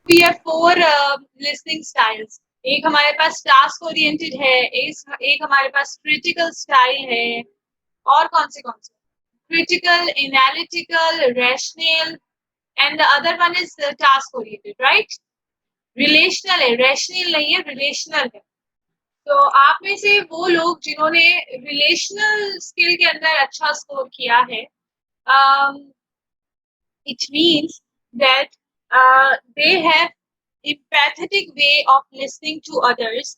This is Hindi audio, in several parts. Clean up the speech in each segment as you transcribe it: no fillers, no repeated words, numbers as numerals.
We have four listening styles. एक हमारे पास टास्क ओरिएंटेड है, एक हमारे पास क्रिटिकल स्टाइल है, और कौन से critical, analytical, rational, and the other one is task oriented, right? Relational है, रैशनल नहीं है, रिलेशनल है। तो आप में से वो लोग जिन्होंने रिलेशनल स्किल के अंदर अच्छा स्कोर किया है, it means that they have empathetic way of listening to others.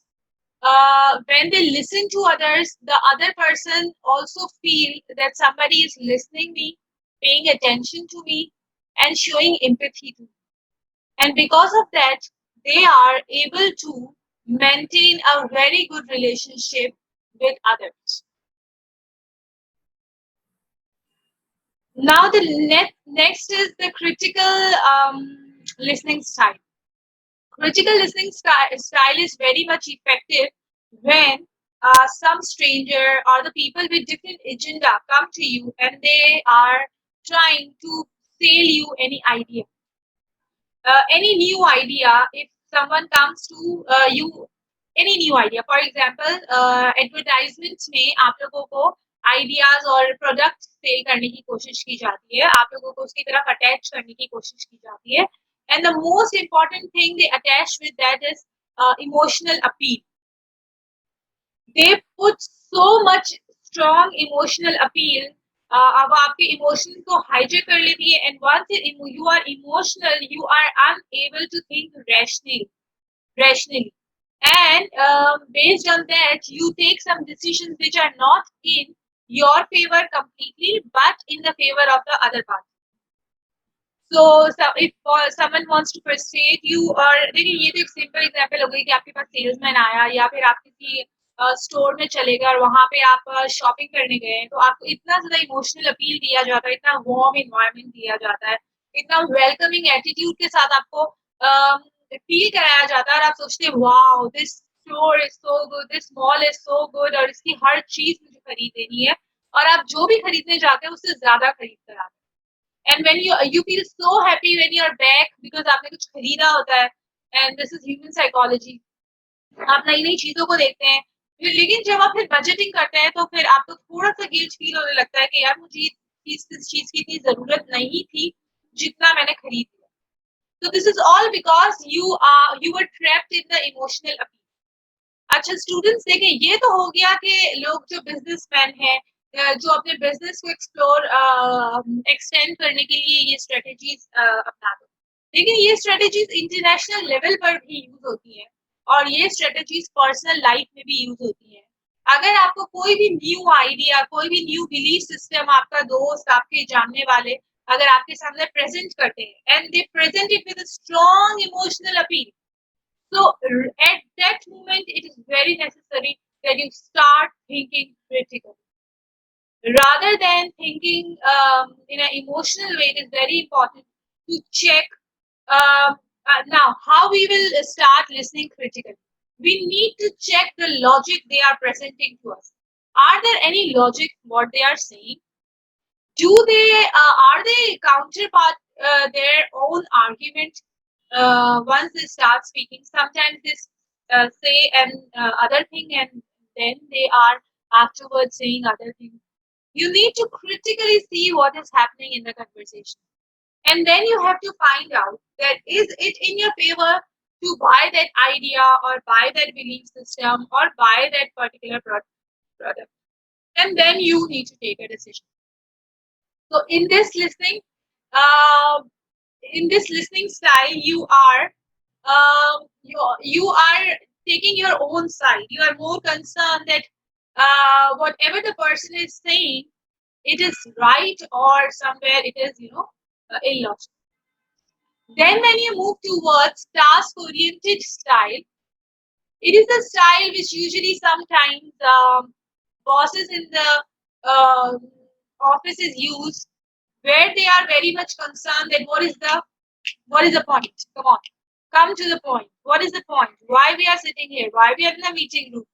When they listen to others, the other person also feel that somebody is listening me, paying attention to me, and showing empathy to me. And because of that, they are able to maintain a very good relationship with others. Now the next is the critical listening style. Critical listening style is very much effective when some stranger or the people with different agenda come to you and they are trying to sell you any idea. Any new idea, if someone comes to you, any new idea, for example, advertisements में आप लोगों को आइडियाज और प्रोडक्ट सेल करने की कोशिश की जाती है, आप लोगों को उसकी तरफ अटैच करने की कोशिश की जाती है, and the most important thing they attach with that is emotional appeal. They put so much strong emotional appeal. अब आपके इमोशन को हाईजेक कर लेती है, and once you are emotional, you are unable to think rationally, and based on that you take some decisions which are not in your favor completely but in the favor of the other party. So if someone wants to persuade you, और देखिए ये तो एक सिंपल एग्जांपल हो गई कि आपके पास सेल्समैन आया या फिर आप किसी स्टोर में चले गए और वहां पे आप शॉपिंग करने गए, तो आपको इतना ज्यादा इमोशनल अपील दिया जाता है, इतना वार्म एनवायरनमेंट दिया जाता है, इतना वेलकमिंग एटीट्यूड के साथ आपको फील कराया जाता है, और आप सोचते हैं wow this store is so good, this mall is so good, और इसकी हर चीज मुझे खरीद लेनी है, और आप जो भी खरीदने जाते हैं उससे ज्यादा खरीद कर आते हैं। And when you feel so happy when you're back because आपने कुछ खरीदा होता है, and this is human psychology. आप नई नई चीजों को देखते हैं, लेकिन जब आप फिर बजटिंग करते हैं तो फिर आपको थोड़ा सा गिल्ट फील होने लगता है कि यार मुझे इस चीज की इतनी जरूरत नहीं थी जितना मैंने खरीद लिया. So this is all because you were trapped in the emotional appeal. अच्छा स्टूडेंट्स देखें, ये तो हो गया कि लोग जो बिजनेसमैन हैं, जो अपने बिजनेस को एक्सटेंड करने के लिए ये स्ट्रेटेजीज अपनाते हैं, लेकिन ये स्ट्रेटेजीज इंटरनेशनल लेवल पर भी यूज होती हैं और ये स्ट्रेटेजीज पर्सनल लाइफ में भी यूज होती हैं. अगर आपको कोई भी न्यू आइडिया, कोई भी न्यू बिलीफ सिस्टम आपका दोस्त, आपके जानने वाले अगर आपके सामने प्रेजेंट करते हैं and they present it with a strong emotional appeal, so at that moment, it is very necessary that you start thinking critically. Rather than thinking in an emotional way, it is very important to check now how we will start listening critically. We need to check the logic they are presenting to us. Are there any logic what they are saying? Do they are they counterpart their own argument once they start speaking? Sometimes they say an other thing and then they are afterwards saying other things. You need to critically see what is happening in the conversation, and then you have to find out that is it in your favor to buy that idea or buy that belief system or buy that particular product, and then you need to take a decision. So in this listening style, you are taking your own side. You are more concerned that whatever the person is saying, it is right or somewhere it is illogical. Then when you move towards task oriented style, it is a style which usually sometimes bosses in the offices use, where they are very much concerned that what is the point? Come to the point. What is the point? Why we are sitting here? Why we are in a meeting room?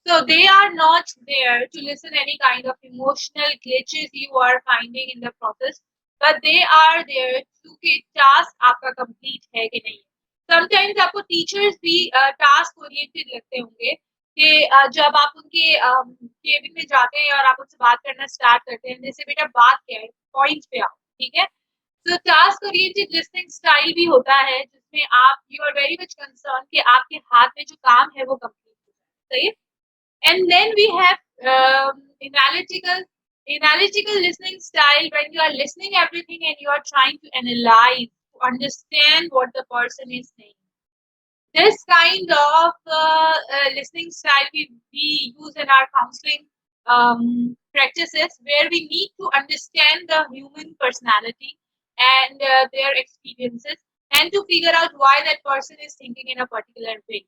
So they are not there to listen any kind of emotional glitches you are finding in the process. but they are there to कि task आपका complete है कि नहीं. Sometimes आपको teachers भी task oriented लगते होंगे कि जब आप उनके केबिन में जाते हैं और आप उनसे बात करना स्टार्ट करते हैं, जैसे बेटा बात क्या है, पॉइंट पे आओ, ठीक है. तो टास्क ओरिएंटेड लिसनिंग स्टाइल भी होता है जिसमें आप you are very much concern कि आपके हाथ में जो काम है वो कंप्लीट हो जाए, सही है. And then we have analytical listening style when you are listening everything and you are trying to analyze, to understand what the person is saying. This kind of listening style we use in our counseling practices where we need to understand the human personality and their experiences and to figure out why that person is thinking in a particular way.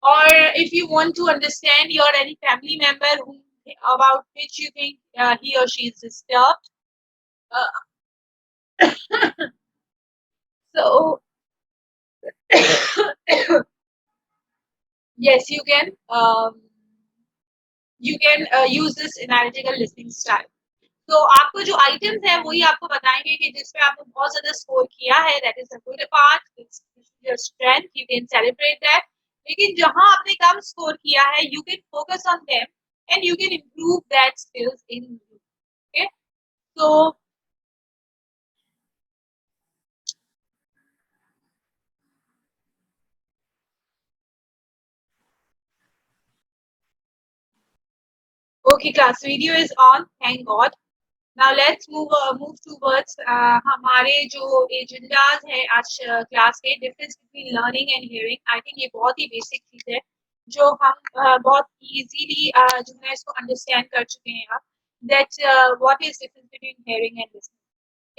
Or if you want to understand your any family member about which you think he or she is disturbed. So yes, you can use this analytical listening style. तो आपको जो आइटम्स है वही आपको बताएंगे कि जिसपे आपने बहुत ज्यादा स्कोर किया है, that is a good part, your strength, you can celebrate that. लेकिन जहां आपने कम स्कोर किया है, you can focus on them and you can improve that skills in you. Okay, so okay class, video is on, thank god. Now let's move towards हमारे जो एजेंडाज है आज क्लास के, difference between learning and hearing. I think ये बहुत ही बेसिक चीज है जो हम बहुत इजीली जो है इसको अंडरस्टैंड कर चुके हैं अब. That what is difference between hearing and listening,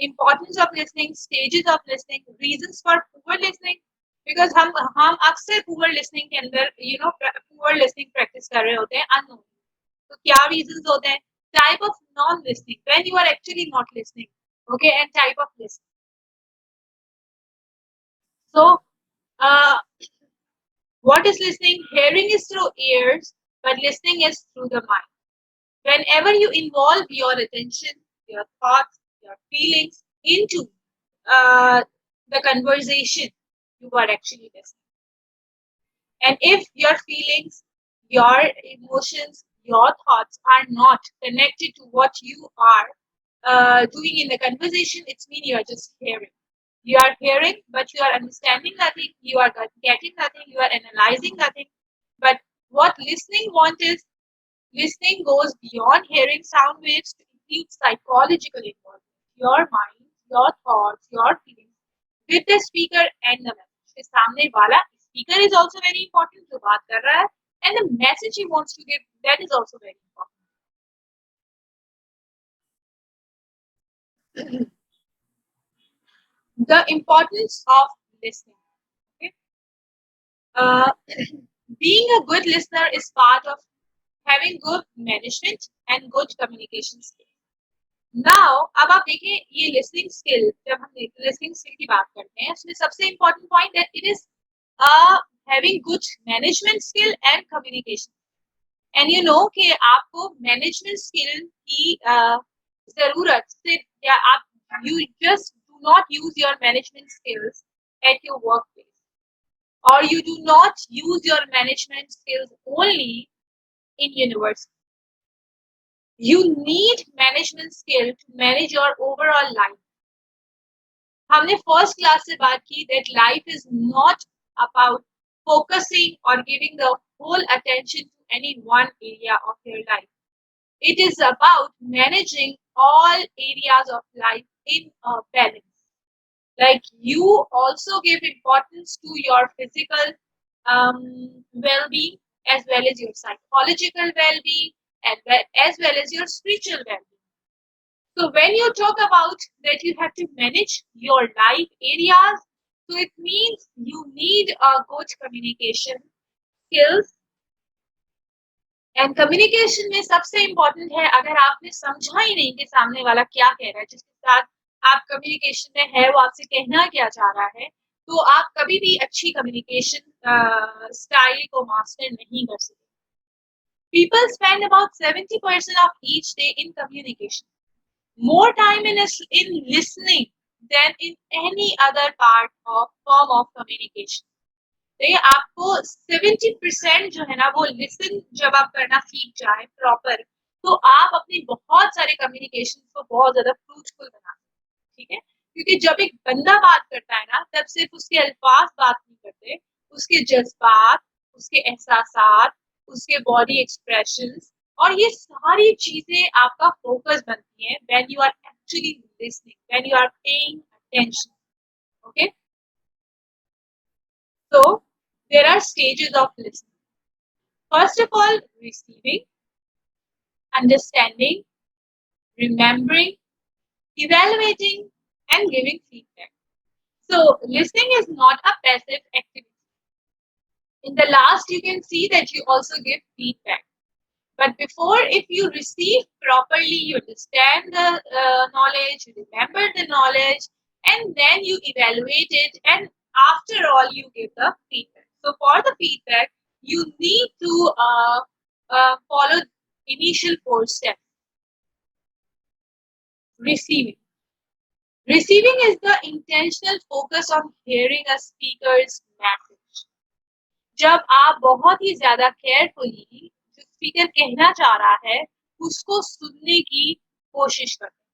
importance of listening, stages of listening, reasons for poor listening. Because हम अक्सर poor listening के अंदर poor listening practice कर रहे होते हैं unknown. तो क्या reasons होते हैं? Type of non-listening, when you are actually not listening, okay, and type of listening. So, uh, what is listening? Hearing is through ears, but listening is through the mind. Whenever you involve your attention, your thoughts, your feelings into the conversation, you are actually listening. And if your feelings, your emotions, your thoughts are not connected to what you are doing in the conversation, it means you are just hearing. You are hearing, but you are understanding nothing, you are getting nothing, you are analyzing nothing. But what listening wants is, listening goes beyond hearing sound waves to include psychological involvement, your mind, your thoughts, your feelings, with the speaker and the message. The सामने वाला speaker is also very important, जो बात कर रहा है, and the message he wants to give, that is also very important. The importance of listening. Okay? Uh, being a good listener is part of having good management and good communication skills. Now, अब आप देखिए ये listening skill, जब हम listening skill की बात करते हैं, उसमें सबसे important point that it is having good management skill and communication. And you know कि आपको management skill की जरूरत से या आप you just do not use your management skills at your workplace, or you do not use your management skills only in university. You need management skill to manage your overall life. हमने first class से बात की that life is not about focusing or giving the whole attention to any one area of your life. It is about managing all areas of life in a balance. Like you also give importance to your physical well-being as well as your psychological well-being and as well as your spiritual well-being. So when you talk about that you have to manage your life areas, so it means you need a good communication skills. And communication में सबसे इम्पोर्टेंट है, अगर आपने समझा ही नहीं कि सामने वाला क्या कह रहा है, जिसके साथ आप कम्युनिकेशन में है वो आपसे कहना क्या चाह रहा है, तो आप कभी भी अच्छी कम्युनिकेशन स्टाइल को मास्टर नहीं कर सकते. People spend about 70% of each day in communication. more time in listening than in any other part of form of communication. देखिए आपको 70% जो है ना वो लिसन जब आप करना सीख जाए प्रॉपर, तो आप अपनी बहुत सारे कम्युनिकेशन को बहुत ज्यादा फ्रूटफुल बना सकते, ठीक है। क्योंकि जब एक बंदा बात करता है ना, तब सिर्फ उसके अल्फाज बात नहीं करते, उसके जज्बात, उसके एहसासात, उसके बॉडी एक्सप्रेशंस, और ये सारी चीजें आपका फोकस बनती हैं when you are actually listening, when you are paying attention. Okay, so there are stages of listening. First of all, receiving, understanding, remembering, evaluating, and giving feedback. So listening is not a passive activity. In the last, you can see that you also give feedback. But before, if you receive properly, you understand the knowledge, you remember the knowledge, and then you evaluate it, and after all, you give the feedback. So for the feedback, you need to follow initial 4 steps. Receiving. Receiving is the intentional focus on hearing a speaker's message. जब आप बहुत ही ज्यादा केयरफुली जो स्पीकर कहना चाह रहा है उसको सुनने की कोशिश करते हैं,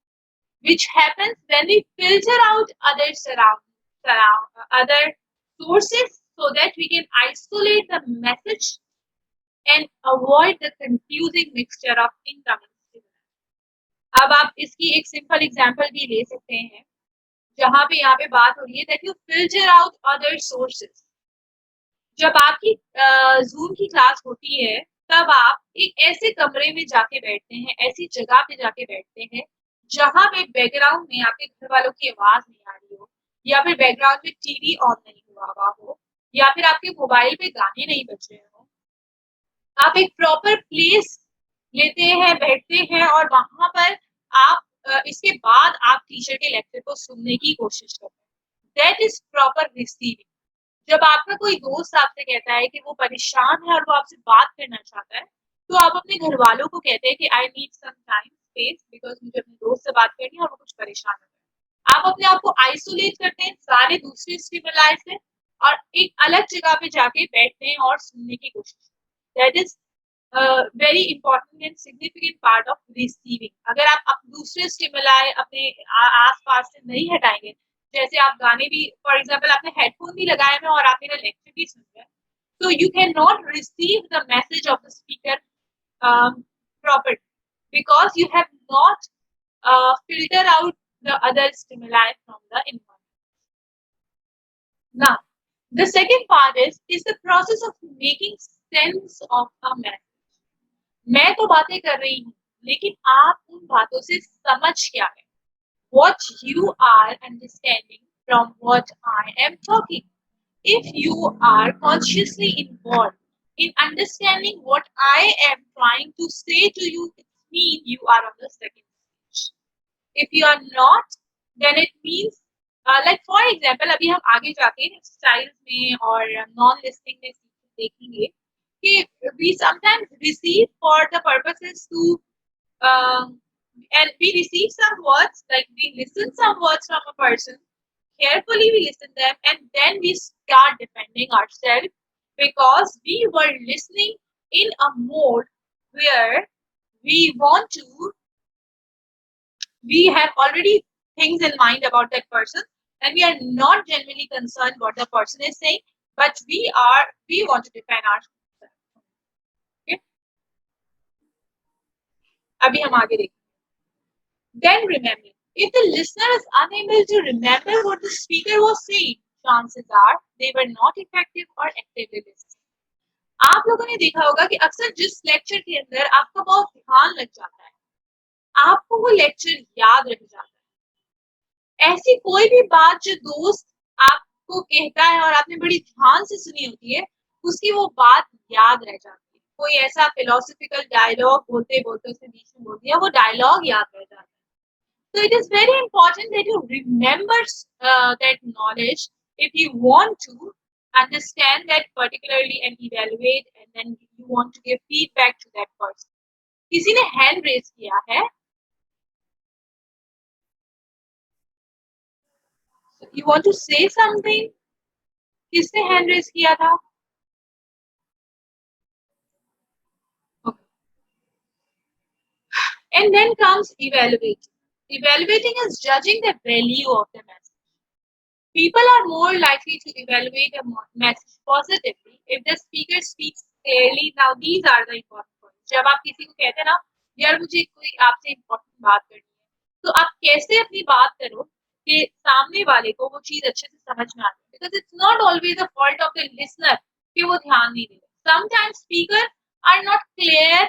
which happens when we filter out other sources so that we can isolate the message and avoid the confusing mixture of incoming stimuli. अब आप इसकी एक सिंपल एग्जांपल भी ले सकते हैं, जहां पे यहाँ पे बात हो रही है that you filter out other sources. जब आपकी जूम की क्लास होती है, तब आप एक ऐसे कमरे में जाके बैठते हैं, ऐसी जगह पे जाके बैठते हैं जहां पे बैकग्राउंड में आपके घर वालों की आवाज नहीं आ रही हो, या फिर बैकग्राउंड में टीवी ऑन नहीं हुआ हो, या फिर आपके मोबाइल पे गाने नहीं बज रहे हो। आप एक प्रॉपर प्लेस लेते हैं, बैठते हैं, और वहां पर आप इसके बाद आप टीचर के लेक्चर को सुनने की कोशिश करते हैं। That is proper receiving. जब आपका कोई दोस्त आपसे कहता है कि वो परेशान है और वो आपसे बात करना चाहता है, तो आप अपने घर वालों को कहते हैं कि I need some time space because मुझे अपने दोस्त से बात करनी है और वो कुछ परेशान है। आप अपने आप को आइसोलेट करते हैं सारे दूसरे स्टिमुलाई से, और एक अलग जगह पे जाके बैठते हैं और सुनने की कोशिश। That is very important and significant part of receiving. अगर आप दूसरे स्टिमुलाई अपने आस पास से नहीं हटाएंगे, जैसे आप गाने भी, फॉर एग्जाम्पल आपने हेडफोन भी लगाए हुए और आप मेरा लेक्चर भी सुन रहे हैं, तो you can not receive the message of the speaker properly because you have not filtered out the other stimuli from the environment. Now, the second part is the process of making sense of a message. मैं तो बातें कर रही हूँ, लेकिन आप उन बातों से समझ क्या है? What you are understanding from what I am talking. If you are consciously involved in understanding what I am trying to say to you, it means you are on the second stage. If you are not, then it means like for example, अभी हम आगे जाके स्टाइल्स में और नॉन लिस्टिंग में देखेंगे कि we sometimes receive for the purposes to and we receive some words, like we listen some words from a person, carefully we listen them, and then we start defending ourselves because we were listening in a mode where we want to, we have already things in mind about that person, and we are not genuinely concerned what the person is saying, but we want to defend ourselves. Okay? अभी हम आगे देखें. Then remember, if the listener is unable to remember what the speaker was saying, chances are they were not effective or actively listening. आप लोगों ने देखा होगा कि अक्सर जिस लेक्चर के अंदर आपका बहुत ध्यान लग जाता है, आपको वो लेक्चर याद रह जाता है। ऐसी कोई भी बात जो दोस्त आपको कहता है और आपने बड़ी ध्यान से सुनी होती है, उसकी वो बात याद रह जाती है। कोई ऐसा फिलोसफिकल डायलॉग बोलते बोलते उसने बीच में बोल दिया, वो डायलॉग याद रह जाता है। So it is very important that you remember that knowledge if you want to understand that particularly and evaluate, and then you want to give feedback to that person. किसी ने hand raise किया है? So you want to say something? किसने hand raise किया था? Okay. And then comes evaluating. Evaluating is judging the value of the message. People are more likely to evaluate a message positively if the speaker speaks clearly. Now, these are the important points. जब आप किसी को कहते हैं ना, यार मुझे कोई आपसे important बात करनी है, तो आप कैसे अपनी बात करो कि सामने वाले को वो चीज अच्छे से समझ में आए. Because it's not always the fault of the listener कि वो ध्यान नहीं दे रहे. Sometimes speakers are not clear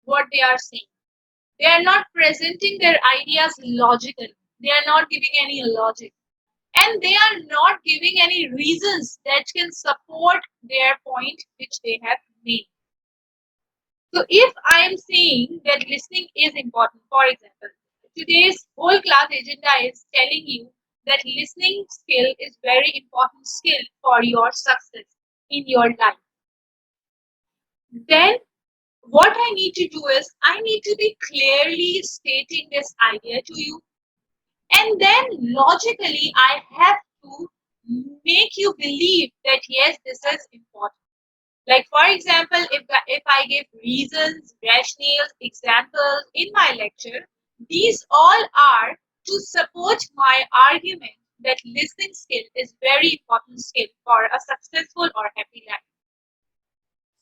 what they are saying. They are not presenting their ideas logically. They are not giving any logic. And they are not giving any reasons that can support their point which they have made. So if I am saying that listening is important, for example, today's whole class agenda is telling you that listening skill is very important skill for your success in your life. Then what I need to do is I need to be clearly stating this idea to you, and then logically I have to make you believe that yes, this is important. Like for example, if I give reasons, rationales, examples in my lecture, these all are to support my argument that listening skill is very important skill for a successful or happy life.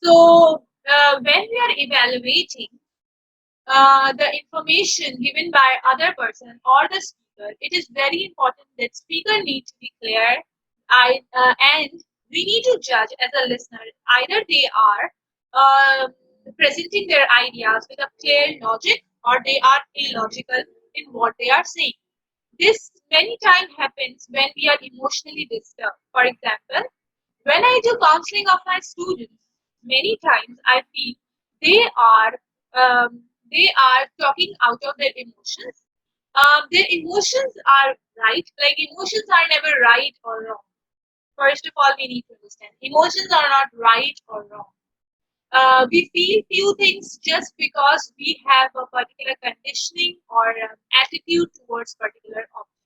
So when we are evaluating the information given by other person or the speaker, it is very important that speaker needs to be clear. And we need to judge as a listener either they are presenting their ideas with a clear logic or they are illogical in what they are saying. This many times happens when we are emotionally disturbed. For example, when I do counseling of my students, many times I feel they are they are talking out of their emotions. Their emotions are right. Like emotions are never right or wrong. First of all, we need to understand emotions are not right or wrong. We feel few things just because we have a particular conditioning or attitude towards particular object.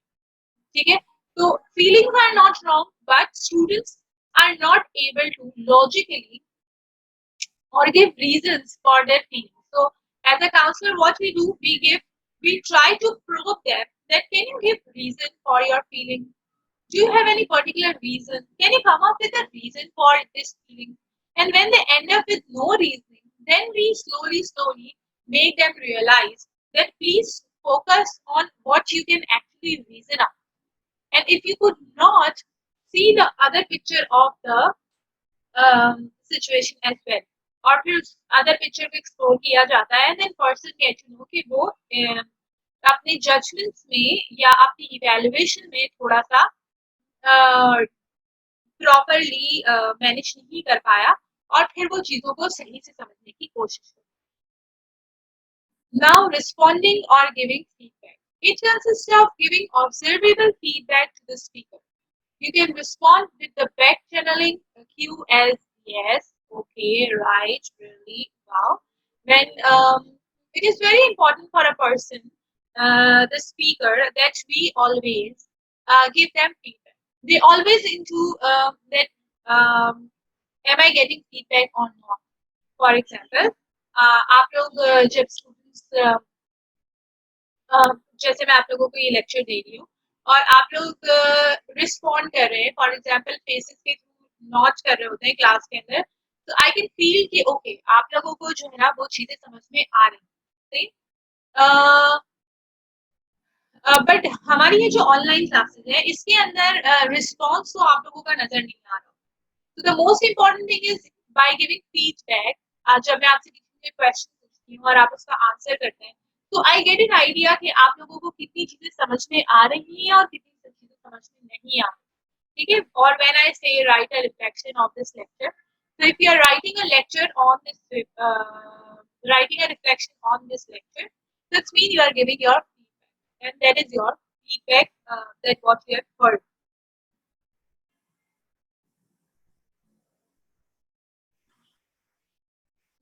ठीक है? So feelings are not wrong, but students are not able to logically or give reasons for their feelings. So as a counselor, what we do, we try to probe them that can you give reason for your feeling? Do you have any particular reason? Can you come up with a reason for this feeling? And when they end up with no reasoning, then we slowly make them realize that please focus on what you can actually reason up. And if you could not see the other picture of the situation as well, और फिर उस other picture को explore किया जाता है, then person get to know कि वो अपने judgments में या अपनी evaluation में थोड़ा सा properly manage नहीं कर पाया और फिर वो चीजों को सही से समझने की कोशिश करता है. Now responding or giving feedback. It consists of giving observable feedback to the speaker. You can respond with the back channeling cue as yes, okay, right, really, wow. When it is very important for a person, the speaker, that we always give them feedback. They always into that am I getting feedback or not. For example, आप लोग जब students जैसे मैं आप लोगों को ये लेक्चर दे रही हूँ और आप लोग रिस्पॉन्ड कर रहे हैं, फॉर एग्जाम्पल फेसेस के थ्रू नॉट कर रहे होते हैं क्लास के अंदर, तो आई कैन फील कि ओके आप लोगों को जो है ना वो चीजें समझ में आ रही है. बट हमारी ये जो ऑनलाइन क्लासेस है इसके अंदर रिस्पॉन्स तो आप लोगों का नजर नहीं आ रहा. So the most important thing is by giving feedback. जब मैं आपसे किसी क्वेश्चन पूछती हूँ और आप उसका आंसर करते हैं, तो आई गेट एन आइडिया कि आप लोगों को कितनी चीजें समझ में आ रही हैं और कितनी चीजें समझ में नहीं आ रही. ठीक है. और व्हेन आई से right a reflection of this lecture, so if you are writing a lecture on this writing a reflection on this lecture, that means you are giving your feedback, and that is your feedback that what you have heard.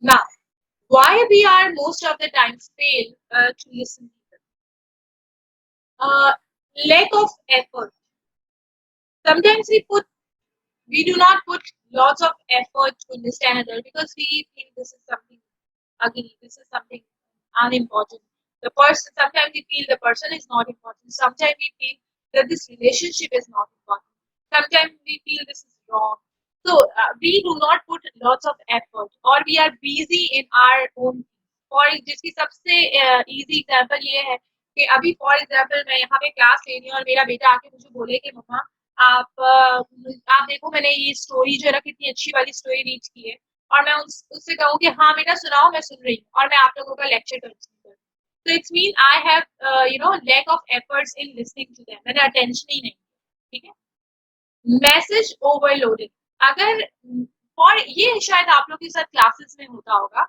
Now, why we are most of the times fail to listen to them? Lack of effort. Sometimes we do not put lots of effort to understand other because we feel this is something ugly, this is something unimportant. The person, sometimes we feel the person is not important. Sometimes we feel that this relationship is not important. Sometimes we feel this is wrong. So we do not put lots of effort, or we are busy in our own. और जिसकी सबसे इजी एग्जांपल ये है कि अभी फॉर एग्जांपल मैं यहाँ पे क्लास ले रही हूँ और मेरा बेटा आके मुझे बोले कि मम्मा आप देखो मैंने ये स्टोरी जो है ना कितनी अच्छी वाली स्टोरी रीड की है और मैं उससे कहूँ कि हाँ बेटा सुनाओ मैं सुन रही हूँ और मैं आप लोगों का लेक्चर कंटिन्यू करूँ तो it's mean I have lack of efforts in listening to them मैंने अटेंशन ही नहीं ठीक है मैसेज ओवरलोडिंग अगर और ये शायद आप लोगों के साथ क्लासेस में होता होगा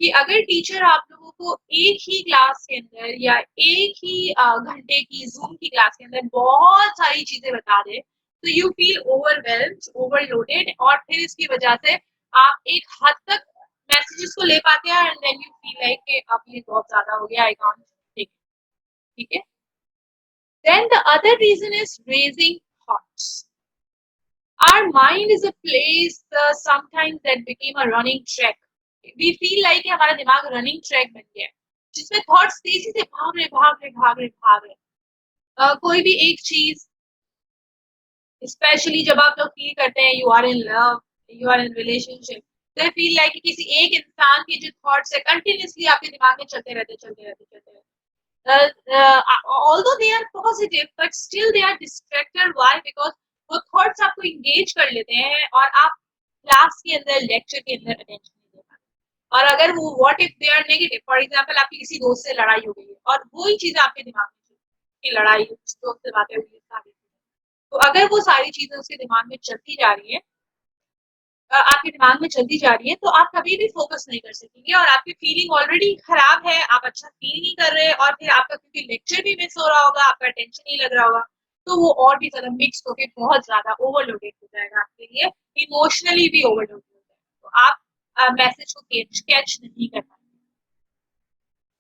कि अगर टीचर आप लोगों को एक ही क्लास के अंदर या एक ही घंटे की जूम की क्लास के अंदर बहुत सारी चीजें बता दे तो यू फील ओवरवेल्म्ड ओवरलोडेड और फिर इसकी वजह से आप एक हद तक मैसेजेस को ले पाते हैं and then you feel like कि अब ये बहुत ज्यादा हो गया आई कांट टेक ठीक है then the other reason is raising thoughts our mind is a place sometimes that became a running track. We feel like हमारा दिमाग running track बन गया है जिसमें thoughts तेजी से भाग रहे भाग रहे भाग रहे भाग रहे कोई भी एक चीज स्पेशली जब आप लोग फील करते हैं you are in love you are in relationship तो फील लाइक किसी एक इंसान के जो थॉट्स है कंटिन्यूसली आपके दिमाग में चलते रहते चलते रहते चलते रहते although they are positive but still they are distracted why because वो थॉट्स आपको इंगेज कर लेते हैं और आप क्लास के अंदर लेक्चर के अंदर अटेंशन नहीं दे पाते और अगर वो what if they are negative for example आपकी किसी दोस्त से लड़ाई हो गई है और वही चीज आपके दिमाग में की लड़ाई दोस्त से बातें हुई सारी तो अगर वो सारी चीजें उसके दिमाग में चलती जा रही है आपके दिमाग में चलती जा रही है तो आप कभी भी फोकस नहीं कर सकेंगे और आपकी फीलिंग ऑलरेडी खराब है आप अच्छा फील नहीं कर रहे और फिर आपका क्योंकि लेक्चर भी मिस हो रहा होगा आपका टेंशन नहीं लग रहा होगा तो वो और भी ज्यादा मिक्स होकर बहुत ज्यादा ओवरलोडेड हो जाएगा आपके लिए इमोशनली भी ओवरलोड हो जाएगा तो आप मैसेज को कैच नहीं कर पाएंगे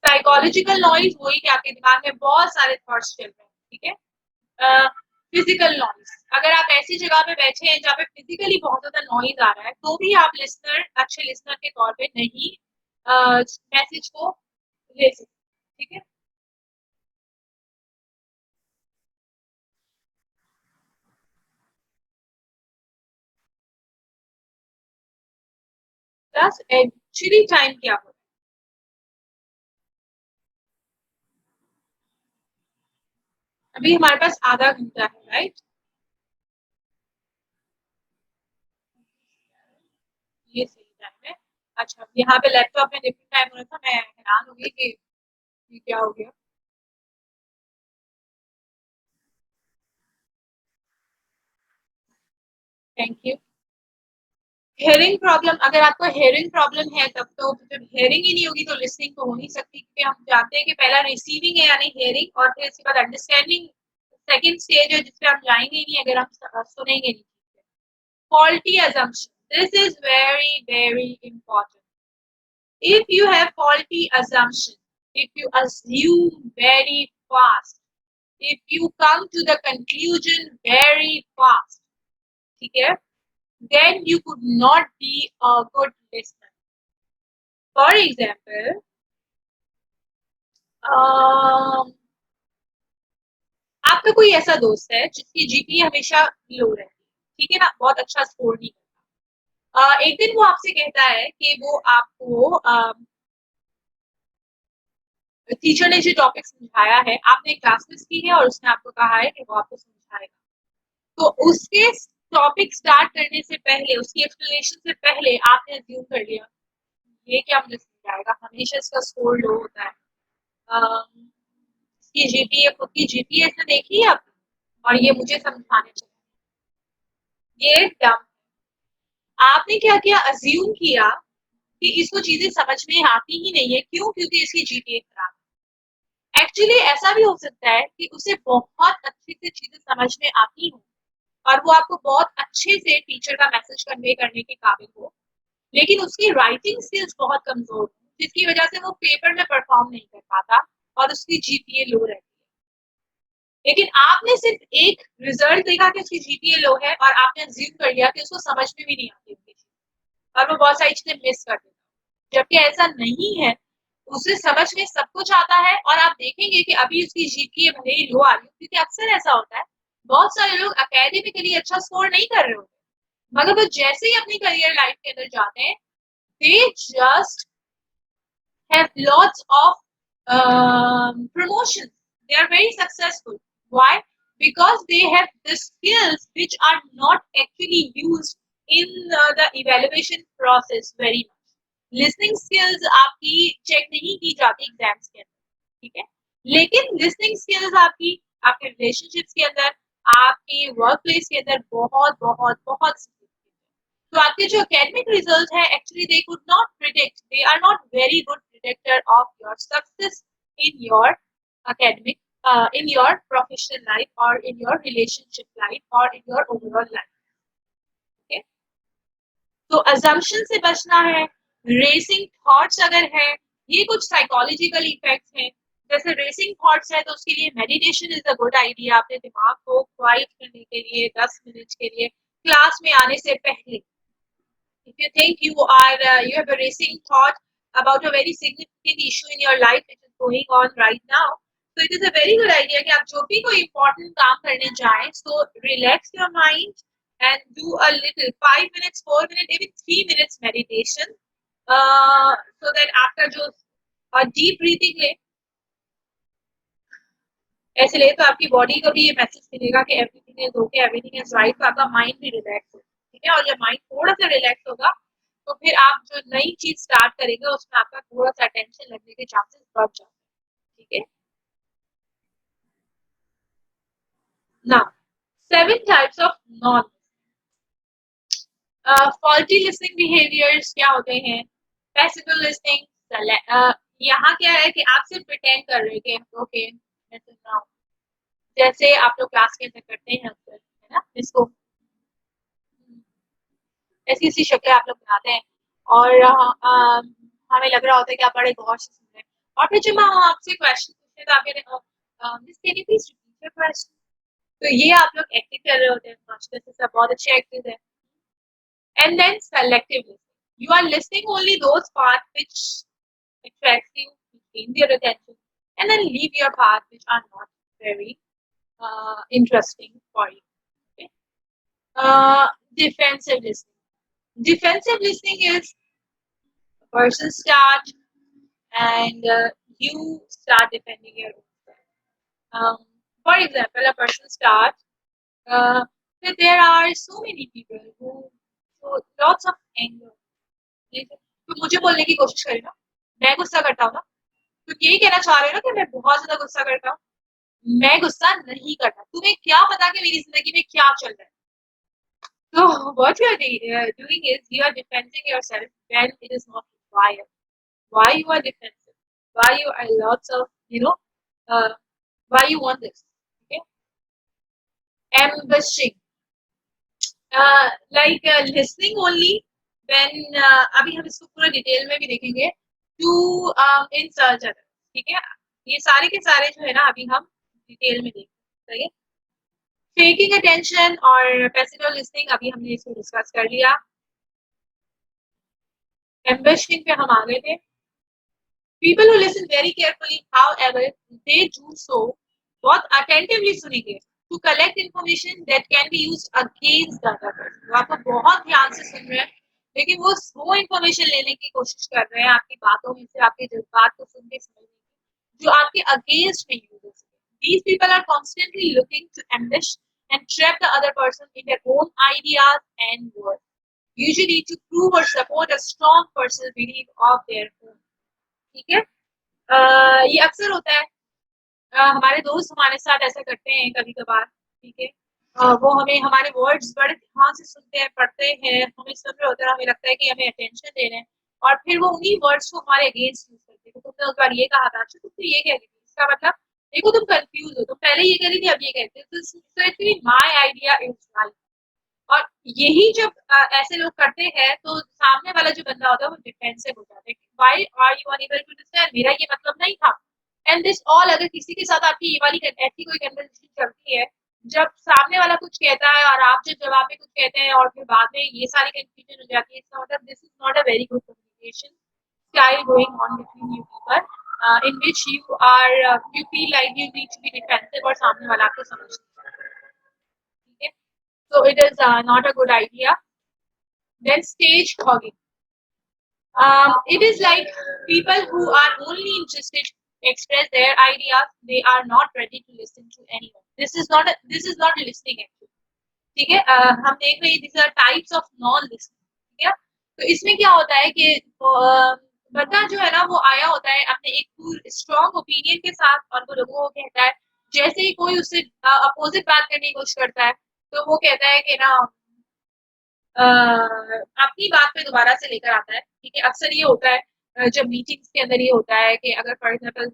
साइकोलॉजिकल नॉइज वही कि आपके दिमाग में बहुत सारे थॉट्स चल रहे हैं ठीक है फिजिकल नॉइज अगर आप ऐसी जगह पे बैठे हैं जहाँ पे फिजिकली बहुत ज्यादा नॉइज आ रहा है तो भी आप लिसनर अच्छे लिसनर के तौर पे नहीं मैसेज को ले सकते ठीक है प्लस एक्चुअली टाइम क्या होता है अभी हमारे पास आधा घंटा है राइट ये सही टाइम है अच्छा यहाँ पे लैपटॉप में डिफरेंट टाइम हो रहा था मैं हैरान हो गई कि ये क्या हो गया थैंक यू हेयरिंग प्रॉब्लम अगर आपको हेयरिंग प्रॉब्लम है तब तो जब हेयरिंग ही नहीं होगी तो लिसनिंग तो हो नहीं सकती क्योंकि हम जानते हैं कि पहला रिसीविंग है यानी हेयरिंग और फिर इसके बाद अंडरस्टैंडिंग सेकंड स्टेज है जिसपे हम जाएंगे ही नहीं अगर हम सुनेंगे नहीं faulty assumption this is very very important if you have faulty assumption if you assume very fast if you come to the conclusion very fast ठीक है then you could not be a good listener for example आपका कोई ऐसा दोस्त है जिसकी जीपीए हमेशा लो रहती है ठीक है ना बहुत अच्छा स्कोर नहीं करता एक दिन वो आपसे कहता है कि वो आपको टीचर ने जो टॉपिक समझाया है आपने क्लास मिस की है और उसने आपको कहा है कि वो आपको समझाएगा तो उसके टॉपिक स्टार्ट करने से पहले उसकी एक्सप्लेनेशन से पहले आपने अज्यूम कर लिया ये क्या मुझे समझाएगा हमेशा इसका स्कोर लो होता है इसकी जीपीए खुद की जीपीए से देखी है आपने और ये मुझे समझाने चाहिए ये डम आपने क्या किया अज्यूम किया कि इसको चीजें समझ में आती ही नहीं है क्यों क्योंकि इसकी जीपीए खराब है एक्चुअली ऐसा भी हो सकता है कि उसे बहुत अच्छे से चीजें समझ में आती हो और वो आपको बहुत अच्छे से टीचर का मैसेज कन्वे करने के काबिल हो लेकिन उसकी राइटिंग स्किल्स बहुत कमजोर हो जिसकी वजह से वो पेपर में परफॉर्म नहीं कर पाता और उसकी जीपीए लो रहती है लेकिन आपने सिर्फ एक रिजल्ट देखा कि उसकी जीपीए लो है और आपने अज्यूम कर लिया कि उसको समझ में भी नहीं आती उनकी चीज और वो बहुत सारी चीजें मिस कर देता, जबकि ऐसा नहीं है। उसे समझ में सब कुछ आता है और आप देखेंगे कि अभी उसकी जीपीए भले ही लो आ रही है, क्योंकि अक्सर ऐसा होता है बहुत सारे लोग एकेडमिकली अच्छा स्कोर नहीं कर रहे होते, मगर वो जैसे ही अपनी करियर लाइफ के अंदर जाते हैं, they just have lots of promotions. They are very successful. Why? Because they have the skills which are not actually used in the evaluation process very much. Listening skills आपकी check नहीं की जाती एग्जाम्स के अंदर, ठीक है, लेकिन listening skills आपकी आपके relationships के अंदर, आपके वर्क प्लेस के अंदर बहुत बहुत बहुत, तो आपके जो academic results है, actually they could not predict, they are not very good predictor of your success in your academic, in your professional life or in your relationship life or in your overall life. Okay? तो assumption से बचना है, racing thoughts अगर है, ये कुछ psychological effects हैं, जैसे racing thoughts है तो उसके लिए meditation is a good idea, अपने दिमाग को quiet करने के लिए 10 मिनट के लिए क्लास में आने से पहले, if you think you are you have a racing thought about a very significant issue in your life which is going on right now, so it is a very good idea कि आप जो भी कोई important काम करने जाएं, so relax your mind and do a little 5 minutes, 4 minutes, even 3 minutes meditation, so that after जो deep breathing ले, ऐसे ले तो आपकी बॉडी को भी ये मैसेज मिलेगा कि everything is okay, everything is right, तो आपका माइंड भी रिलैक्स होगा, ठीक है, और जब माइंड थोड़ा सा रिलैक्स होगा तो फिर आप जो नई चीज स्टार्ट करेंगे उसमें आपका थोड़ा सा टेंशन लगने के चांसेस बढ़ जाते हैं, ठीक है। Now 7 types of non faulty listening behaviours क्या होते हैं। पैसिव लिसनिंग, यहाँ क्या है कि आप सिर्फ प्रिटेंड कर रहे हैं ओके मैं सुन रहा हूँ, जैसे आप लोग क्लास के अंदर करते हैं अक्सर, है ना, इसको ऐसी ऐसी शक्लें आप लोग बनाते हैं और हमें लग रहा होता है कि आप बड़े गौर से सुन रहे हैं, और फिर जब हम आपसे क्वेश्चन पूछते हैं तो आप miss can you please repeat your question, तो ये आप लोग एक्टिंग कर रहे होते हैं, मास्टर से सब बहुत अच्छे एक्टर्स हैं। And then selective listening, you are listening only those part which attracts you, gains your attention, and then leave your parts which are not very interesting for you. Okay? Defensive listening. Defensive listening is a person start and you start defending your own self. For example, a person starts that there are so many people who show lots of anger. तो मुझे बोलने की कोशिश करे ना, मैं गुस्सा करता हूँ ना, तो यही कहना चाह रहे हो ना कि मैं बहुत ज्यादा गुस्सा करता हूँ। मैं गुस्सा नहीं करता, तुम्हें क्या पता कि मेरी जिंदगी में क्या चल रहा है। So what you are doing is you are defending yourself when it is not required. Why you are defensive? Why you are lots of why you want this? Okay, ambushing, like listening only when अभी हम इसको पूरा डिटेल में भी देखेंगे to insult others, ठीक है, ये सारे के सारे जो है ना अभी हम डिटेल में देखेंगे, सही है। फेकिंग अटेंशन और पैसिव लिसनिंग अभी हमने इसको डिस्कस कर लिया। एम्बेशिंग पे हम आ गए थे। People who listen very carefully, however, they do so बहुत attentively सुनेंगे to collect information that can be used against the other person. वो आपको बहुत ध्यान से सुन रहे हैं, लेकिन वो information लेने की कोशिश कर रहे हैं आपकी बातों में से, आपके जज्बात को सुन के समझने की, जो आपके against में यूज हो सके। These people are constantly looking to ambush and trap the other person in their own ideas and words, usually to prove or support a strong personal belief of their own, ठीक है। ये अक्सर होता है, हमारे दोस्त हमारे साथ ऐसा करते हैं कभी कभार, ठीक है, वो हमें हमारे वर्ड्स बड़े ध्यान से सुनते हैं, पढ़ते हैं, हमें सुन रहे होते हैं, हमें लगता है कि हमें अटेंशन दे रहे हैं, और फिर वो उन्हीं वर्ड्स को हमारे अगेंस्ट यूज करते हैं। तो तुमने उस बार ये कहा था, अच्छा तुम तो ये कह रही थी, इसका मतलब देखो तुम कंफ्यूज हो, तुम पहले ये कह रही थी अब ये कहते हैं, तो actually my idea is right. और यही जब ऐसे लोग करते हैं तो सामने वाला जो बंदा होता है वो डिफेंसिव हो जाता है, why are you unable to understand, मेरा ये मतलब नहीं था, एंड दिस ऑल, अगर किसी के साथ आपकी ये वाली ऐसी कोई कन्वर्सेशन चलती है जब सामने वाला कुछ कहता है और आप जब जवाब में कुछ कहते हैं और फिर बाद में ये सारी कंफ्यूजन हो जाती है, इसका मतलब this is not a very good communication style going on between you people, in which you are you feel like you need to be defensive और सामने वाला आपको समझ नहीं रहा है, ठीक है? So it is not a good idea. Then stage hogging. It is like people who are only interested to express their ideas. They are not ready to listen to anyone. This is not listening actually. ठीक है? हम देख रहे हैं these are types of non listening. ठीक है? तो इसमें क्या होता है कि बंदा जो है ना वो आया होता है अपने एक स्ट्रॉन्ग ओपिनियन के साथ और वो लोगों को कहता है, जैसे ही कोई उससे अपोजिट बात करने की कोशिश करता है तो वो कहता है कि ना अपनी बात पे दोबारा से लेकर आता है, ठीक है? अक्सर ये होता है जब मीटिंग्स के अंदर ये होता है कि अगर फॉर एग्जाम्पल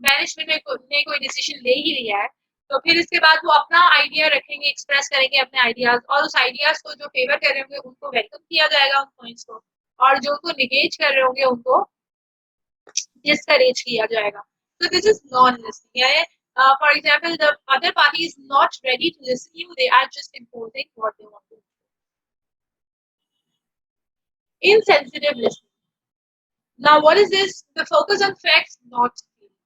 मैनेजमेंट ने कोई डिसीजन ले ही लिया है तो फिर इसके बाद वो अपना आइडिया रखेंगे, एक्सप्रेस करेंगे अपने आइडियाज, और उस आइडियाज को जो फेवर कर रहे होंगे उनको वेलकम किया जाएगा उन पॉइंट्स को, और जो उनको निगेज कर रहे होंगे उनको डिस्करेज किया जाएगा. So this is non-listening. For example, the other party is not ready to listen to you; they are just imposing what they want to. Insensitive listening. Now, what is this? The focus on facts, not feelings.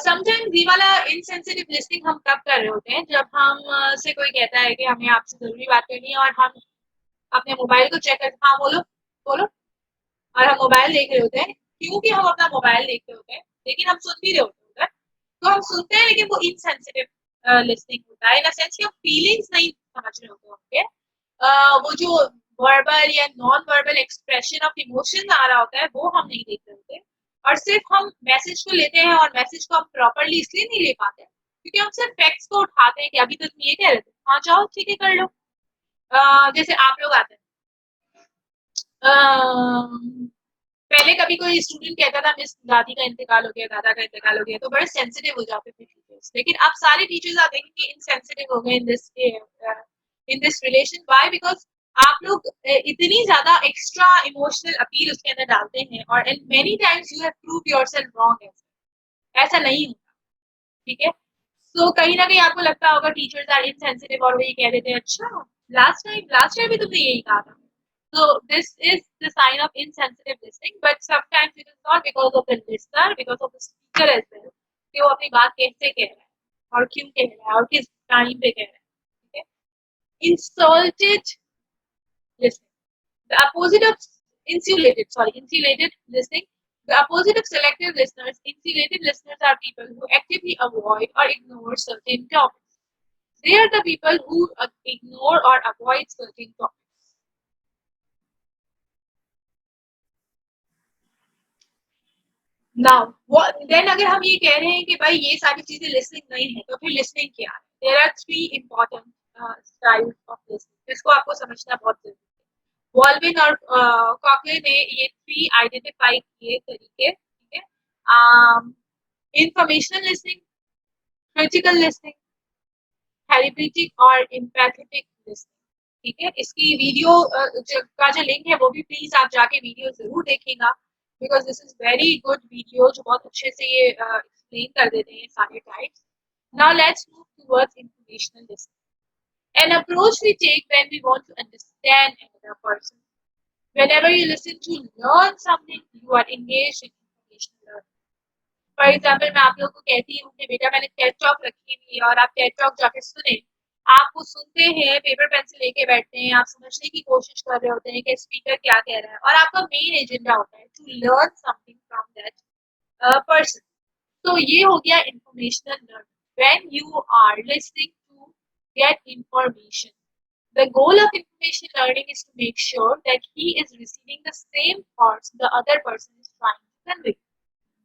Sometimes ये वाला insensitive listening हम कब कर रहे होते हैं जब हम से कोई कहता है कि हमें आपसे जरूरी बात करनी है और हम अपने मोबाइल को चेक करते, हाँ बोलो बोलो, और हम मोबाइल देख रहे होते हैं, क्योंकि हम अपना मोबाइल देख रहे होते हैं लेकिन हम सुन भी रहे होते हैं उधर, तो हम सुनते हैं लेकिन वो इनसेंसिटिव लिसनिंग होता है, इन सेंस कि हम फीलिंग्स नहीं समझ रहे होते उनके, वो जो वर्बल या non verbal expression of emotion आ रहा होता है वो हम नहीं देख रहे होते, और सिर्फ हम मैसेज को लेते हैं और मैसेज को हम प्रॉपरली इसलिए नहीं ले पाते क्योंकि हम सिर्फ फैक्ट्स को उठाते हैं कि अभी तो तुम ये कह रहे थे, हाँ जाओ ठीक है कर लो. जैसे आप लोग आते हैं, पहले कभी कोई स्टूडेंट कहता था मिस दादी का इंतकाल हो गया, दादा का इंतकाल हो गया, तो बड़े सेंसिटिव हो जाते थे टीचर्स, लेकिन अब सारे टीचर्स आप देखेंगे इनसेंसिटिव हो गए in this relation. Why? Because आप लोग इतनी ज्यादा एक्स्ट्रा इमोशनल अपील उसके अंदर डालते हैं और many times you have prove yourself wrong. ऐसा नहीं होता, ठीक है? सो कहीं ना कहीं आपको लगता होगा टीचर्स आर इनसेंसिटिव और वो ये कह देते हैं अच्छा लास्ट टाइम भी तुमने यही कहा था. So this is the sign of insensitive listening, but sometimes it is not because of the listener, because of the speaker as well. कि वो अपनी बात कैसे कह रहा है और क्यों कह रहा है और किस टाइम पे कह रहा है, ठीक है? Insulted listening. The opposite of insulated listening. The opposite of selective listeners, insulated listeners are people who actively avoid or ignore certain topics. They are the people who ignore or avoid certain topics. Now then अगर हम ये कह रहे हैं कि भाई ये सारी चीजें लिसनिंग नहीं है तो फिर लिसनिंग क्या है? There are three important styles of listening, जिसको आपको समझना बहुत जरूरी है. वॉल्विन और कॉकले ने ये थ्री आइडेंटिफाई किए तरीके, ठीक है? Informational listening, critical listening, therapeutic और एम्पैथेटिक लिसनिंग, ठीक है? इसकी वीडियो का जो लिंक है वो भी प्लीज आप जाके वीडियो जरूर देखिएगा, because this is very good video जो बहुत अच्छे से ये एक्सप्लेन कर देते हैं सारे types. Now let's move towards informational listening. An approach we take when we want to understand another person. Whenever you listen to learn something, you are engaged in information learning. For example मैं आप लोगों को कहती हूँ कि बेटा मैंने टेड टॉक रखी हुई है और आप टेड टॉक जाके सुने, आप वो सुनते हैं, पेपर पेंसिल लेके बैठते हैं, आप समझने की कोशिश कर रहे होते हैं कि स्पीकर क्या कह रहा है, और आपका मेन एजेंडा होता है to learn something from that person. तो ये हो गया informational learning. When you are listening to get information, the goal of information learning is to make sure that he is receiving the same thoughts the other person is trying to convey.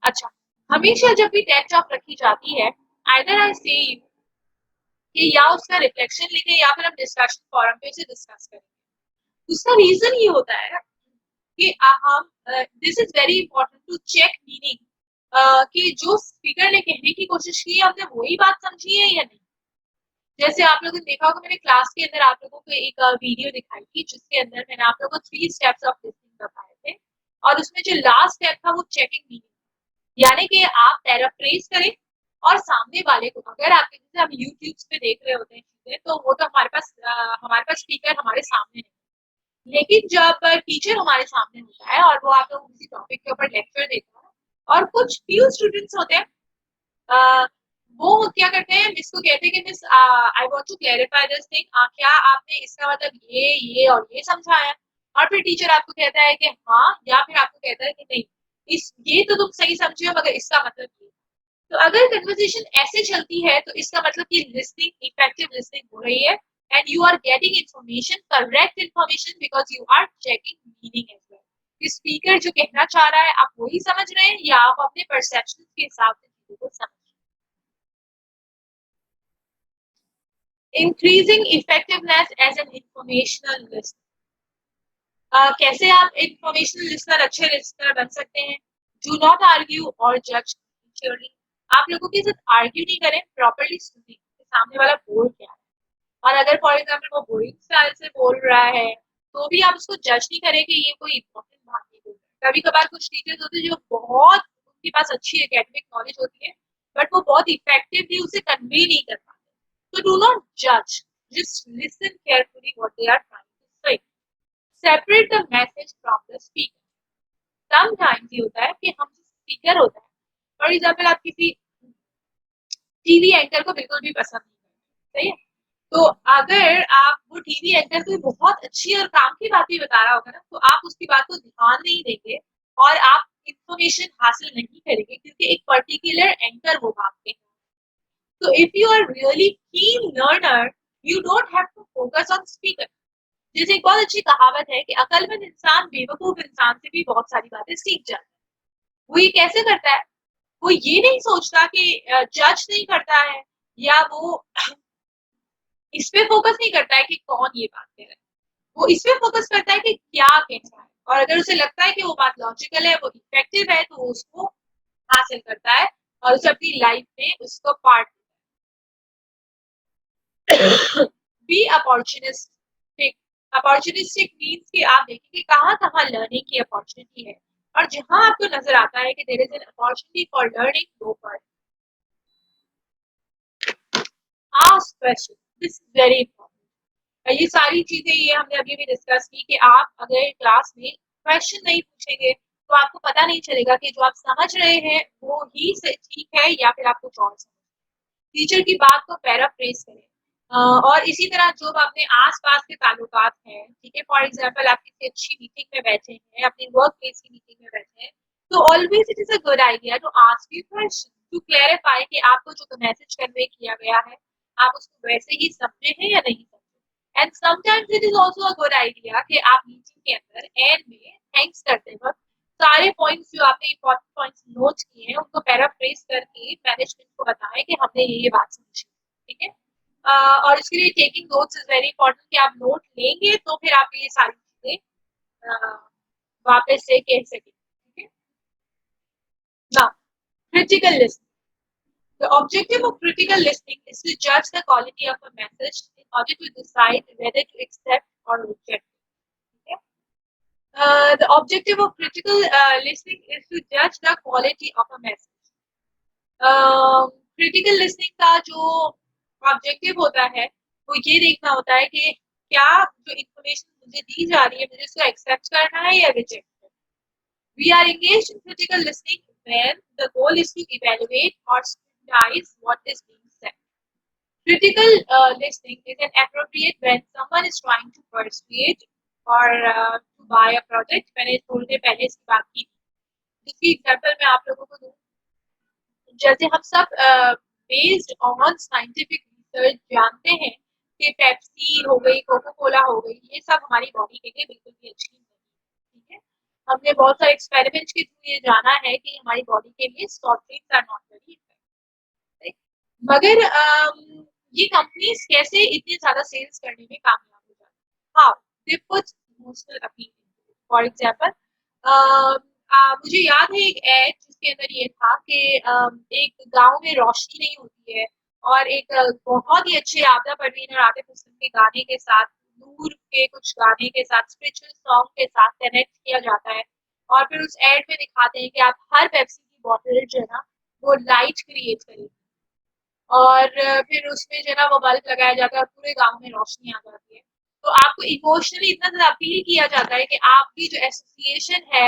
अच्छा, हमेशा जब भी टेड टॉक रखी जाती है, आइदर आई से कि या उसका रिफ्लेक्शन लिखे या फिर हम डिस्कशन फोरम पे उसे डिस्कस करें. उसका रीजन ये होता है कि हम this is very important to check meaning कि जो स्पीकर ने कहने की कोशिश की है हमने वही बात समझी है या नहीं. जैसे आप लोगों ने देखा होगा मैंने क्लास के अंदर आप लोगों को एक वीडियो दिखाई थी जिसके अंदर मैंने आप लोगों को 3 स्टेप्स ऑफ लिसनिंग बताए थे, और उसमें जो लास्ट स्टेप था वो चेकिंग मीनिंग. यानी कि आप पैराफ्रेज करें और सामने वाले को, अगर आपके जैसे हम यूट्यूब पे देख रहे होते हैं चीजें, तो वो तो हमारे पास स्पीकर हमारे सामने है, लेकिन जब टीचर हमारे सामने होता है और वो आप लोग किसी टॉपिक के ऊपर लेक्चर देता है, और कुछ फ्यू स्टूडेंट्स होते हैं, अ, वो क्या करते हैं, जिसको कहते हैं कि miss I want to clarify this thing, क्या आपने इसका मतलब ये और ये समझाया, और फिर टीचर आपको कहता है कि हाँ, या फिर आपको कहता है कि नहीं, इस ये तो तुम सही समझे हो, मगर इसका मतलब ये। तो अगर कन्वर्सेशन ऐसे चलती है, तो इसका मतलब कि लिसनिंग, इफेक्टिव लिसनिंग हो रही है, and you are getting information, correct information, because you are checking meaning as well, कि स्पीकर जो कहना चाह रहा है आप वही समझ रहे हैं, या आप अपने परसेप्शन के हिसाब से चीजों को समझ रहे हैं। Increasing effectiveness as an informational list, कैसे आप इंफॉर्मेशनल लिस्नर, अच्छे लिस्नर बन सकते हैं? डू नॉट आर्ग्यू और जज टीचरली, आप लोगों के साथ आर्ग्यू नहीं करें, प्रॉपरली सुनिए सामने वाला बोल क्या है, और अगर फॉर एग्जाम्पल वो बोरिंग स्टाइल से बोल रहा है, तो भी आप उसको जज नहीं करें कि ये कोई इम्पोर्टेंट बात नहीं बोल रहा है। कभी कभार कुछ टीचर्स होते हैं जो बहुत, उनके पास अच्छी एकेडमिक नॉलेज होती है, बट वो बहुत इफेक्टिवली उसे कन्वे नहीं कर पाते, तो डू नॉट जज, just listen carefully what they are trying to say, separate the message from the speaker. Sometimes ये होता है कि हम जो स्पीकर होता है, फॉर एग्जाम्पल आप किसी टीवी एंकर को बिल्कुल भी पसंद नहीं करते, सही है, तो अगर आप वो टीवी एंकर कोई बहुत अच्छी और काम की बात भी बता रहा होगा ना, तो आप उसकी बात को ध्यान नहीं देंगे और आप इंफॉर्मेशन हासिल नहीं करेंगे, क्योंकि एक पर्टिकुलर एंकर वो बात के, तो if you are really keen learner, you don't have to focus on speaker. जैसे एक बहुत अच्छी कहावत है कि अकलमंद इंसान बेवकूफ इंसान से भी बहुत सारी बातें सीख जाता है। वो ये कैसे करता है? वो ये नहीं सोचता कि जज नहीं करता है, या वो इस पे फोकस नहीं करता है कि कौन ये बात कह रहा है, वो इस पे फोकस करता है कि क्या कहना है, और अगर उसे लगता है कि वो बात लॉजिकल है, वो इफेक्टिव है, तो वो उसको हासिल करता है और उसे अपनी लाइफ में उसको part be opportunistic. Opportunistic means कि आप देखेंगे कहाँ कहाँ लर्निंग की अपॉर्चुनिटी है, और जहां आपको नजर आता है कि there is an opportunity for learning, go for ask question, this is very important. ये सारी चीजें ये हमने अभी भी डिस्कस की कि आप अगर क्लास में क्वेश्चन नहीं पूछेंगे, तो आपको पता नहीं चलेगा कि जो आप समझ रहे हैं वो ही ठीक है, या फिर आप कुछ और समझ। टीचर की बात को पैराफ्रेज करें, और इसी तरह जो अपने आसपास के ताल्लुकात हैं, ठीक है, फॉर एग्जांपल आप किसी अच्छी मीटिंग में बैठे हैं, अपनी वर्क प्लेस की मीटिंग में बैठे हैं, तो always it is a good idea to ask you question to clarify कि आपको जो मैसेज कन्वे किया गया है, आप उसको वैसे ही समझे हैं या नहीं समझे। And sometimes it is also a good idea कि आप मीटिंग के अंदर एंड में थैंक्स करते वक्त सारे पॉइंट्स जो आपने इंपॉर्टेंट पॉइंट्स नोट किए हैं उनको पैराफ्रेज करके मैनेजमेंट को बताएं कि हमने ये बात समझी, ठीक है। और इसके लिए taking notes is very important, कि आप नोट लेंगे तो फिर आप ये सारी चीजें वापस से कह सकें, ठीक है ना। Critical listing, the objective of critical listening is to judge the quality of a message in order to decide whether to accept or reject it, okay? The objective of critical listening is to judge the quality of a message. Critical listening का जो ऑब्जेक्टिव होता है, वो ये देखना होता है कि क्या जो इंफॉर्मेशन मुझे दी जा रही है, मुझे उसको एक्सेप्ट करना है या रिजेक्ट करना है। We are engaged in critical listening when the goal is to evaluate or scrutinize what is being said. Critical listening is an appropriate when someone is trying to persuade or to buy a project। मैंने थोड़ी देर पहले इसकी बात की, जिसकी एग्जाम्पल मैं आप लोगों को दूं, जैसे हम सब बेस्ड ऑन साइंटिफिक रिसर्च जानते हैं कि पेप्सी हो गई, कोका कोला हो गई, ये सब हमारी बॉडी के लिए बिल्कुल भी अच्छी नहीं है, ठीक है। हमने बहुत सारे एक्सपेरिमेंट्स के थ्रू ये जाना है कि हमारी बॉडी के लिए soft drinks are not very effective, मगर ये कंपनीज कैसे इतनी ज्यादा सेल्स करने में कामयाब हो जाती है? हाँ, they put emotional appeal. For example, मुझे याद है एक एड जिसके अंदर ये था कि एक गांव में रोशनी नहीं होती है, और एक बहुत ही अच्छे आपदा परवीन और आतिफ असलम के गाने के साथ, नूर के कुछ गाने के साथ, स्पिरिचुअल सॉन्ग के साथ कनेक्ट किया जाता है, और फिर उस एड में दिखाते हैं कि आप हर पेप्सी की बॉटल जो है ना वो लाइट क्रिएट करेगी और फिर उसमें जो है ना वो बल्ब लगाया जाता है और पूरे गाँव में रोशनी आ जाती है। तो आपको इमोशनली इतना ज़्यादा अपील किया जाता है कि आपकी जो एसोसिएशन है,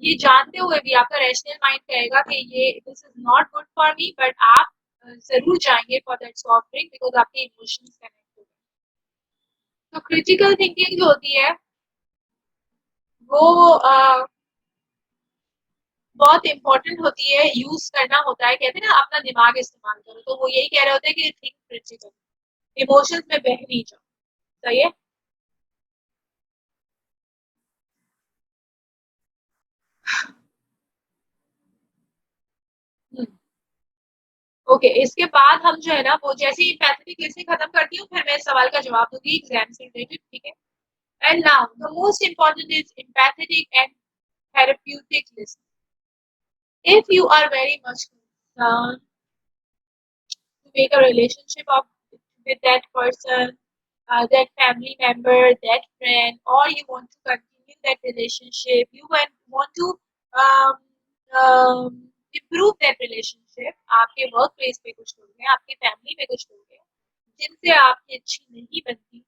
ये जानते हुए भी आपका रैशनल माइंड कहेगा कि ये this is not good for me, but आप ज़रूर जाएँगे for that soft drink because आपके इमोशंस कनेक्ट हो गए। तो क्रिटिकल थिंकिंग जो होती है वो बहुत इम्पोर्टेंट होती है, यूज़ करना होता है। कहते हैं ना अपना दिमाग इस्तेमाल करो, तो वो यही कह रहे होते हैं कि थिंक क्रिटिकल, इमोशंस में बह नहीं जाओ। सही है? हुँ। ओके, इसके बाद हम जो है ना वो जैसे ही पैथेटिक लिसनिंग खत्म करती हूँ, फिर मैं इस सवाल का जवाब दूँगी एग्ज़ाम से रिलेटेड, ठीक है? And now the most important is empathetic and therapeutic listening. If you are very much concerned to make a relationship of with that person, that family member, that friend, or you want to continue that relationship, you want to um, improve that relationship. आपके वर्क प्लेस पे कुछ लोग हैं, आपके फैमिली में कुछ लोग हैं जिनसे आपकी अच्छी नहीं बनती,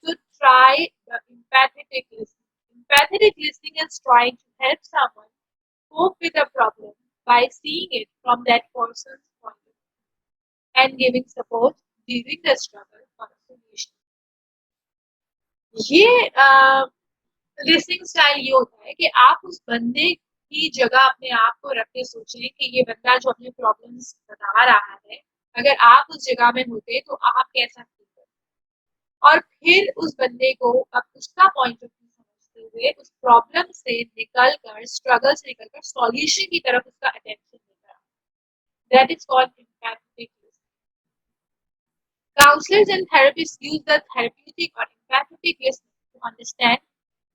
तो try the empathetic listening. Empathetic listening is trying to help someone cope with a problem by seeing it from that person's point of view and giving support during the struggle for a solution. ये लिसनिंग स्टाइल ये होता है कि आप उस बंदे की जगह अपने आप को रख के सोचें कि ये बंदा जो अपने प्रॉब्लम्स बता रहा है, अगर आप उस जगह में होते तो आप कैसा फील करते, और फिर उस बंदे को अब उसका पॉइंट ऑफ व्यू समझते हुए उस प्रॉब्लम से निकल कर, स्ट्रगल से निकल कर सॉल्यूशन की तरफ उसका अटेंशन देना। That is called empathetic listening. Counselors and therapists use the therapeutic or empathetic listening to understand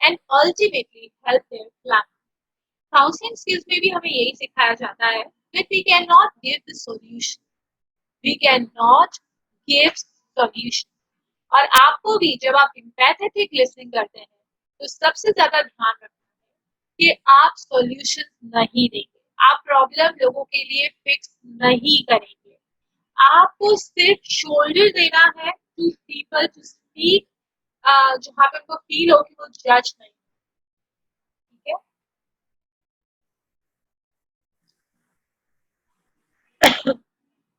and ultimately help their client. Counseling skills में भी हमें यही सिखाया जाता है that we cannot give the solution, we cannot give solution. और आपको भी जब आप empathetic listening करते हैं तो सबसे ज्यादा ध्यान रखना है कि आप solution नहीं देंगे, आप प्रॉब्लम लोगों के लिए फिक्स नहीं करेंगे, आपको सिर्फ शोल्डर देना है टू पीपल टू स्पीक, जहाँ पे उनको फील हो कि वो जज नहीं, ठीक है?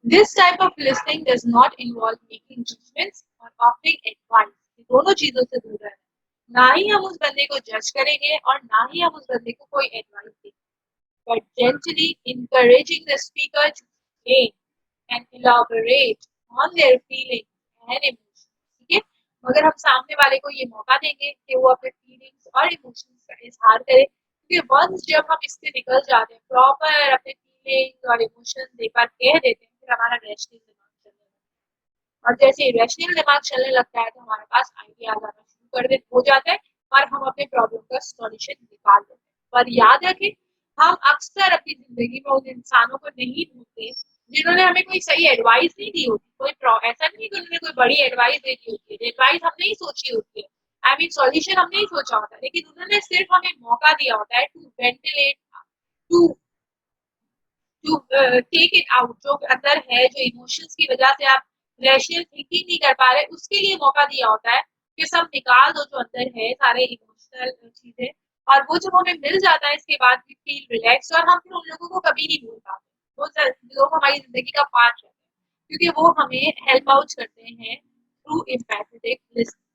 This type of listening does not involve making judgments or offering advice. ये दोनों चीजों से दूर रहना है। ना ही हम उस बंदे को जज करेंगे और ना ही हम उस बंदे को कोई एडवाइस देंगे, but gently encouraging the speaker to explain and elaborate on their feelings and emotions. ठीक है? मगर हम सामने वाले को ये मौका देंगे कि वो अपने फीलिंग्स और इमोशंस का इजहार करे, क्योंकि वंस जब हम इससे निकल जाते हैं, प्रॉपर अपने फीलिंग्स और इमोशंस एक बार कह देते हैं, फिर हमारा रैशनल दिमाग चलने लगता है, और जैसे रैशनल दिमाग चलने लगता है तो हमारे पास आइडियाज आना शुरू कर दे हो जाता है और हम अपने प्रॉब्लम का सॉल्यूशन निकाल देते हैं। पर याद रखें, हम अक्सर अपनी जिंदगी में उन इंसानों को नहीं ढूंढते जिन्होंने हमें कोई सही एडवाइस नहीं दी होती, कोई ऐसा नहीं कि उन्होंने कोई बड़ी एडवाइस दे दी होती है, एडवाइस हमने ही सोची होती है, आई मीन सॉल्यूशन हमने ही सोचा होता है, लेकिन उन्होंने सिर्फ हमें मौका दिया होता है to ventilate, to to take it out, जो अंदर है, जो इमोशंस की वजह से आप रैशनल थिंकिंग नहीं कर पा रहे, उसके लिए मौका दिया होता है कि सब निकाल दो जो अंदर है, सारे इमोशनल चीजें, और वो जब हमें मिल जाता है इसके बाद वी फील रिलैक्स, और हम फिर उन लोगों को कभी नहीं भूल पाते, वो लोग हमारी जिंदगी का पार्ट रहते हैं क्योंकि वो हमें हेल्प आउट करते हैं थ्रू एम्पैथेटिक लिसनिंग।